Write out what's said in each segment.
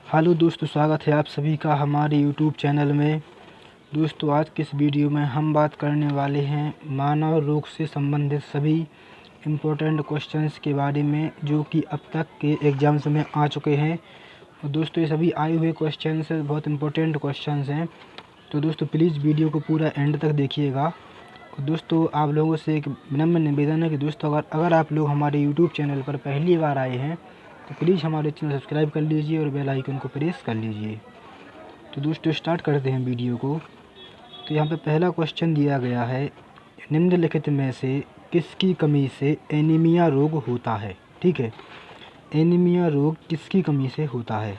Hello दोस्तों, स्वागत है आप सभी का हमारे यूट्यूब चैनल में। दोस्तों, आज के इस वीडियो में हम बात करने वाले हैं मानव रोग से संबंधित सभी इम्पोर्टेंट क्वेश्चंस के बारे में जो कि अब तक के एग्ज़ाम्स में आ चुके हैं। और दोस्तों, ये सभी आए हुए क्वेश्चंस बहुत इम्पोर्टेंट क्वेश्चंस हैं। तो दोस्तों, प्लीज़ वीडियो को पूरा एंड तक देखिएगा। और दोस्तों, आप लोगों से एक विनम्र निवेदन है कि दोस्तों अगर आप लोग हमारे यूट्यूब चैनल पर पहली बार आए हैं तो प्लीज़ हमारे चैनल सब्सक्राइब कर लीजिए और बेल आइकन को प्रेस कर लीजिए। तो दोस्तों, स्टार्ट करते हैं वीडियो को। तो यहाँ पे पहला क्वेश्चन दिया गया है, निम्नलिखित में से किसकी कमी से एनीमिया रोग होता है। ठीक है, एनीमिया रोग किसकी कमी से होता है।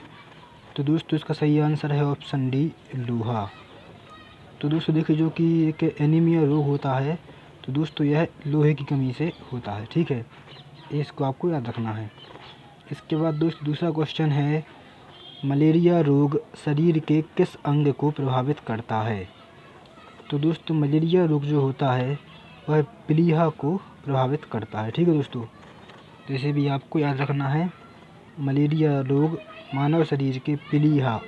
तो दोस्तों, इसका सही आंसर है ऑप्शन डी, लोहा। तो दोस्तों देखिए, जो कि एक एनीमिया रोग होता है तो दोस्तों यह लोहे की कमी से होता है। ठीक है, इसको आपको याद रखना है। इसके बाद दोस्त दूसरा क्वेश्चन है, मलेरिया रोग शरीर के किस अंग को प्रभावित करता है। तो दोस्तों, मलेरिया रोग जो होता है वह प्लीहा को प्रभावित करता है। ठीक है दोस्तों, तो इसे भी आपको याद रखना है। मलेरिया रोग मानव शरीर के प्लीहा,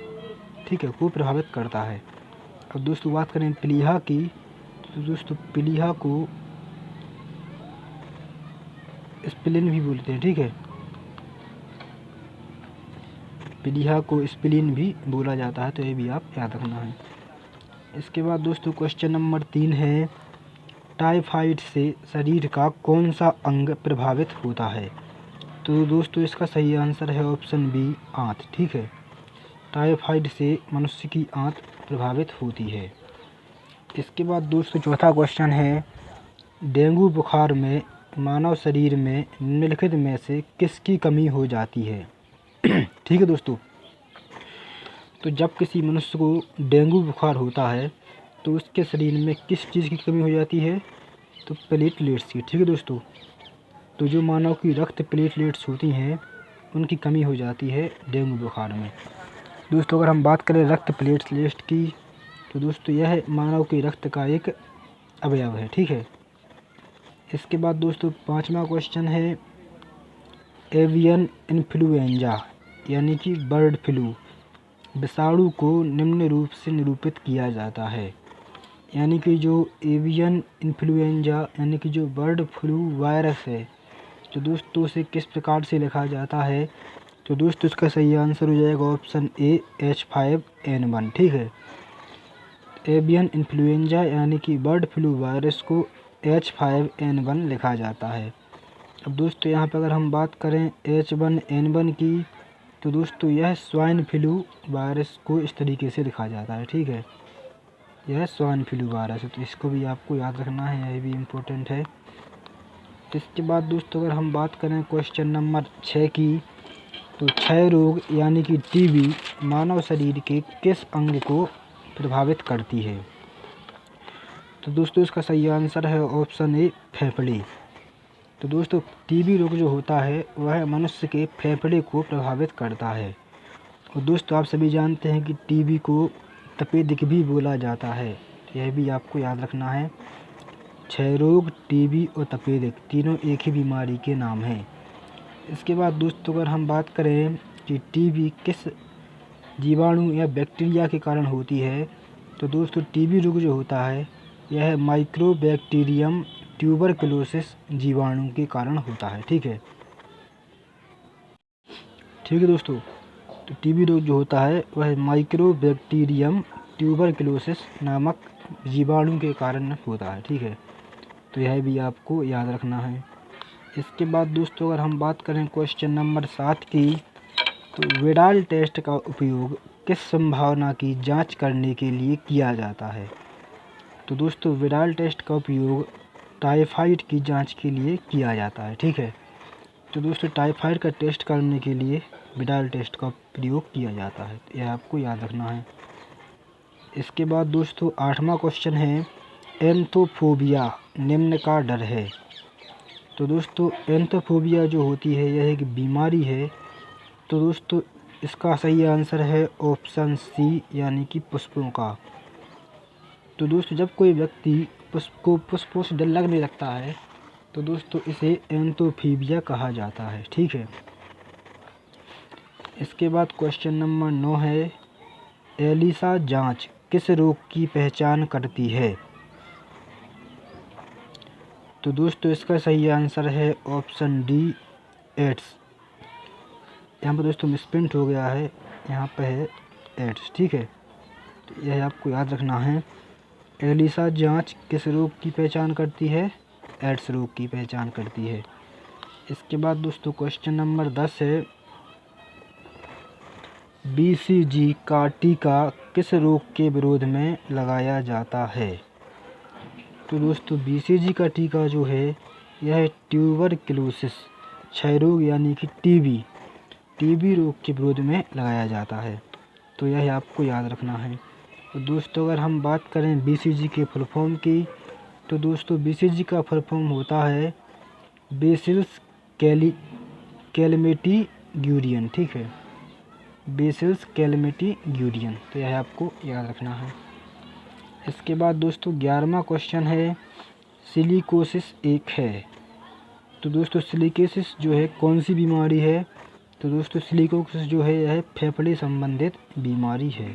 ठीक है, को प्रभावित करता है। अब दोस्तों बात करें प्लीहा की, तो दोस्तों प्लीहा को स्प्लिन भी बोलते हैं। ठीक है, प्लीहा को स्प्लिन भी बोला जाता है, तो ये भी आप याद रखना है। इसके बाद दोस्तों क्वेश्चन नंबर 3 है, टाइफाइड से शरीर का कौन सा अंग प्रभावित होता है। तो दोस्तों इसका सही आंसर है ऑप्शन बी, आंत। ठीक है, टाइफाइड से मनुष्य की आंत प्रभावित होती है। इसके बाद दोस्तों चौथा क्वेश्चन है, डेंगू बुखार में मानव शरीर में निम्नलिखित में से किसकी कमी हो जाती है। ठीक है दोस्तों, तो जब किसी मनुष्य को डेंगू बुखार होता है तो उसके शरीर में किस चीज़ की कमी हो जाती है, तो प्लेटलेट्स की। ठीक है दोस्तों, तो जो मानव की रक्त प्लेटलेट्स होती हैं उनकी कमी हो जाती है डेंगू बुखार में। दोस्तों अगर हम बात करें रक्त प्लेटलेट्स की, तो दोस्तों यह मानव के रक्त का एक अवयव है। ठीक है, इसके बाद दोस्तों पाँचवा क्वेश्चन है, एवियन इन्फ्लुएंजा यानी कि बर्ड फ्लू विषाणु को निम्न रूप से निरूपित किया जाता है। यानी कि जो एवियन इन्फ्लुएंजा यानी कि जो बर्ड फ्लू वायरस है, तो दोस्तों उसे किस प्रकार से लिखा जाता है। तो दोस्तों इसका सही आंसर हो जाएगा ऑप्शन ए, H5N1। ठीक है, एवियन इन्फ्लुएंजा यानी कि बर्ड फ्लू वायरस को H5N1 लिखा जाता है। अब दोस्तों यहाँ पर अगर हम बात करें H1N1 की, तो दोस्तों यह स्वाइन फ्लू वायरस को इस तरीके से लिखा जाता है। ठीक है, यह स्वाइन फ्लू वायरस है, तो इसको भी आपको याद रखना है, यह भी इम्पोर्टेंट है। तो इसके बाद दोस्तों अगर हम बात करें क्वेश्चन नंबर 6 की, तो क्षय रोग यानी कि टीबी मानव शरीर के किस अंग को प्रभावित करती है। तो दोस्तों इसका सही आंसर है ऑप्शन ए, फेफड़े। तो दोस्तों टीबी रोग जो होता है वह मनुष्य के फेफड़े को प्रभावित करता है। और दोस्तों आप सभी जानते हैं कि टीबी को तपेदिक भी बोला जाता है, यह भी आपको याद रखना है। क्षय रोग, टीबी और तपेदिक तीनों एक ही बीमारी के नाम हैं। इसके बाद दोस्तों अगर हम बात करें कि टीबी किस जीवाणु या बैक्टीरिया के कारण होती है, तो दोस्तों टीबी रोग जो होता है यह माइक्रोबैक्टीरियम ट्यूबरकुलोसिस जीवाणु के कारण होता है। ठीक है, दोस्तों, तो टीबी रोग जो होता है वह माइक्रोबैक्टीरियम ट्यूबरकुलोसिस नामक जीवाणु के कारण होता है। ठीक है, तो यह भी आपको याद रखना है। इसके बाद दोस्तों अगर हम बात करें क्वेश्चन नंबर 7 की, तो विडाल टेस्ट का उपयोग किस संभावना की जांच करने के लिए किया जाता है। तो दोस्तों विडाल टेस्ट का उपयोग टाइफाइड की जांच के लिए किया जाता है। ठीक है, तो दोस्तों टाइफाइड का टेस्ट करने के लिए विडाल टेस्ट का प्रयोग किया जाता है, यह आपको याद रखना है। इसके बाद दोस्तों 8वां क्वेश्चन है, एंथोफोबिया निम्न का डर है। तो दोस्तों एंथोफोबिया जो होती है यह एक बीमारी है। तो दोस्तों इसका सही आंसर है ऑप्शन सी, यानी कि पुष्पों का। तो दोस्तों जब कोई व्यक्ति पुष्पों से डर लगने लगता है तो दोस्तों इसे एंथोफोबिया कहा जाता है। ठीक है, इसके बाद क्वेश्चन नंबर 9 है, एलिसा जांच किस रोग की पहचान करती है? तो दोस्तों इसका सही आंसर है ऑप्शन डी, एड्स। यहाँ पर दोस्तों मिसप्रिंट हो गया है, यहाँ पे है एड्स, ठीक है। तो यह आपको याद रखना है। एलिसा जांच किस रोग की पहचान करती है? एड्स रोग की पहचान करती है। इसके बाद दोस्तों क्वेश्चन नंबर 10 है, बीसीजी का टीका किस रोग के विरोध में लगाया जाता है? तो दोस्तों बीसीजी का टीका जो है यह ट्यूबरक्लोसिस, क्षय रोग यानी कि टीबी रोग के विरोध में लगाया जाता है। तो यह आपको याद रखना है। तो दोस्तों अगर हम बात करें बीसीजी के फुल फॉर्म की, तो दोस्तों बीसीजी का फुल फॉर्म होता है बेसिलस कैलमेटी ग्यूरियन, ठीक है, बेसिलस कैलमेटी ग्यूरियन। तो यह आपको याद रखना है। इसके बाद दोस्तों 11वां क्वेश्चन है, सिलिकोसिस एक है। तो दोस्तों सिलिकोसिस जो है कौन सी बीमारी है? तो दोस्तों सिलिकोसिस जो है यह फेफड़े संबंधित बीमारी है।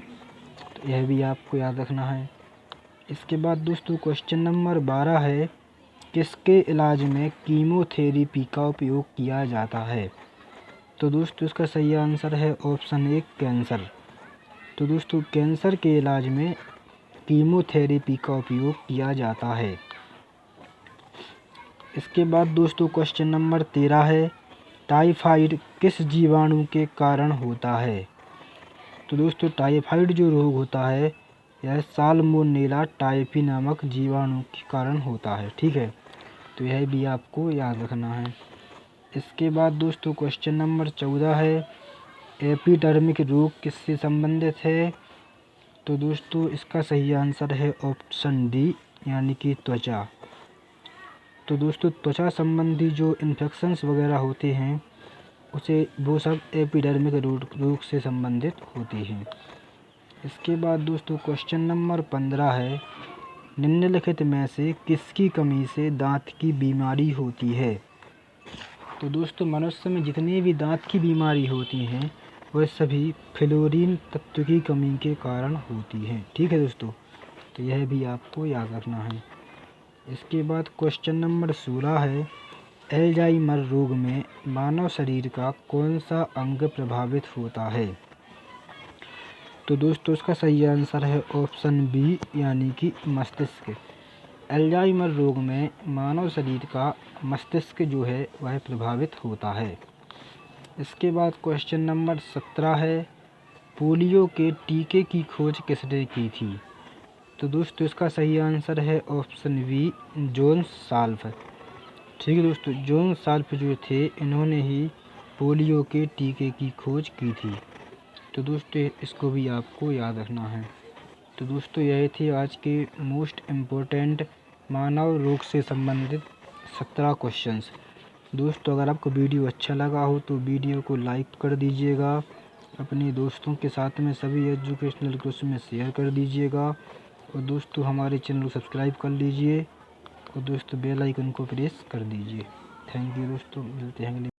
तो यह भी आपको याद रखना है। इसके बाद दोस्तों क्वेश्चन नंबर 12 है, किसके इलाज में कीमोथेरेपी का उपयोग किया जाता है? तो दोस्तों इसका सही आंसर है ऑप्शन ए, कैंसर। तो दोस्तों कैंसर के इलाज में कीमोथेरेपी का उपयोग किया जाता है। इसके बाद दोस्तों क्वेश्चन नंबर 13 है, टाइफाइड किस जीवाणु के कारण होता है? तो दोस्तों टाइफाइड जो रोग होता है यह साल्मोनेला टाइफी नामक जीवाणु के कारण होता है, ठीक है। तो यह भी आपको याद रखना है। इसके बाद दोस्तों क्वेश्चन नंबर 14 है, एपिडर्मिक रोग किससे संबंधित है? तो दोस्तों इसका सही आंसर है ऑप्शन डी, यानी कि त्वचा। तो दोस्तों त्वचा संबंधी जो इन्फेक्शंस वगैरह होते हैं वो सब एपिडर्मिक रोग से संबंधित होती हैं। इसके बाद दोस्तों क्वेश्चन नंबर 15 है, निम्नलिखित में से किसकी कमी से दांत की बीमारी होती है? तो दोस्तों मनुष्य में जितनी भी दांत की बीमारी होती हैं वह सभी फ्लोरीन तत्व की कमी के कारण होती हैं, ठीक है दोस्तों। तो यह भी आपको याद रखना है। इसके बाद क्वेश्चन नंबर 16 है, अल्जाइमर रोग में मानव शरीर का कौन सा अंग प्रभावित होता है? तो दोस्तों इसका सही आंसर है ऑप्शन बी, यानी कि मस्तिष्क। अल्जाइमर रोग में मानव शरीर का मस्तिष्क जो है वह प्रभावित होता है। इसके बाद क्वेश्चन नंबर 17 है, पोलियो के टीके की खोज किसने की थी? तो दोस्तों इसका सही आंसर है ऑप्शन बी, जॉन साल्फ। ठीक है दोस्तों, जॉन साल्फ जो थे इन्होंने ही पोलियो के टीके की खोज की थी। तो दोस्तों इसको भी आपको याद रखना है। तो दोस्तों यही थे आज के मोस्ट इम्पोर्टेंट मानव रोग से संबंधित 17 क्वेश्चंस। दोस्तों अगर आपको वीडियो अच्छा लगा हो तो वीडियो को लाइक कर दीजिएगा, अपने दोस्तों के साथ में सभी एजुकेशनल ग्रुप्स में शेयर कर दीजिएगा, और दोस्तों हमारे चैनल को सब्सक्राइब कर लीजिए, और दोस्तों बेल आइकन को प्रेस कर दीजिए। थैंक यू दोस्तों, मिलते हैं अगले